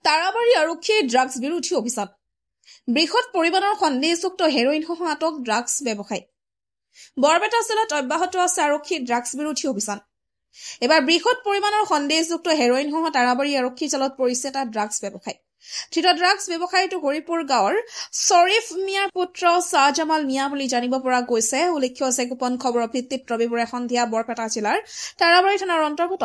তাৰাবাৰী আৰক্ষীৰ ড্ৰাগছ বিৰোধী অভিযান বৃহৎ পৰিমাণৰ সন্দেহযুক্ত হেৰোইনসহ আটক ড্ৰাগছ ব্যৱসায়ী বৰপেটা জিলাত অব্যাহত আছে আৰক্ষীৰ ড্ৰাগছ বিৰোধী অভিযান এবাৰ বৃহৎ পৰিমাণৰ সন্দেহযুক্ত হেৰোইনসহ তাৰাবাৰী আৰক্ষী জালত পৰিছে এটা ড্ৰাগছ ব্যৱসায়ী ধৃত ড্ৰাগছ ব্যৱসায়ীটো হৰিপুৰ গাঁৱৰ শৰীফ মিয়াৰ পুত্ৰ শাহজামাল মিয়া বুলি জানিব পৰা গৈছে উল্লেখ্য আছে গোপন খবৰৰ ভিত্তিত ৰবিবাৰে সন্ধিয়া বৰপেটা জিলাৰ তাৰাবাৰী থানাৰ অন্তৰ্গত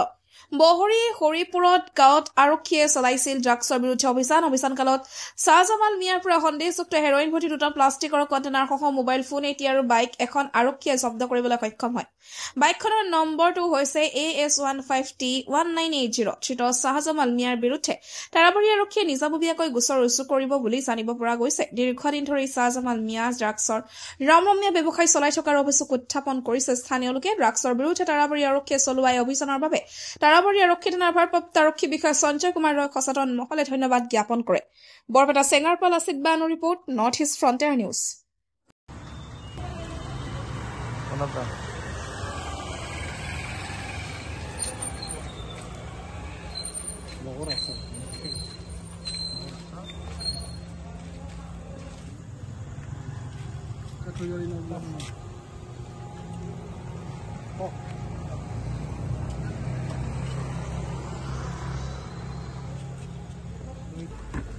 বহৰী হৰিপুৰত গাঁৱত আৰক্ষীয়ে চলাইছিল ড্ৰাগছৰ বিৰুদ্ধে অভিযানকালত শাহজামাল মিয়াৰ পৰা সন্দেহযুক্ত হেৰোইন ভৰ্তি দুটা প্লাষ্টিকৰ কণ্টেইনাৰ সহ মোবাইল ফোন এটি আৰু বাইক এখন আৰক্ষীয়ে জব্দ কৰিবলৈ সক্ষম হয় বাইকখনৰ নম্বৰটো হৈছে AS15T1980 ধৃত শাহজামাল মিয়াৰ বিৰুদ্ধে তাৰাবাৰী আৰক্ষীয়ে নিজাববীয়াকৈ গোচৰ ৰুজু কৰিব বুলি জানিব পৰা গৈছে দীৰ্ঘদিন ধৰি শাহজামাল মিয়া ড্ৰাগছৰ ৰমৰমীয়া ব্যৱসায় চলাই থকাৰ অভিযোগ উত্থাপন কৰিছে স্থানীয় লোকে ড্ৰাগছৰ বিৰুদ্ধে তাৰাবাৰী আৰক্ষীয়ে চলোৱা অভিযানৰ বাবে তাৰাবাৰী আৰক্ষী থানাৰ ভাৰপ্ৰাপ্ত আৰক্ষী বিষয়া সঞ্জয় কুমাৰ ৰয় সচেতন মহলে ধন্যবাদ জ্ঞাপন কৰে Barpeta Chengarpal Asik Banu report north east frontier news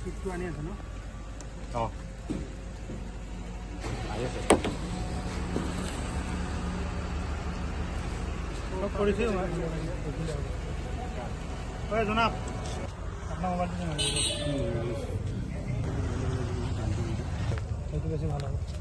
কিটটো আনি আছে ন আহি আছে কৰিছে জনাব আপোনাৰ মোবাইলটো সেইটো বেছি ভাল হ'ব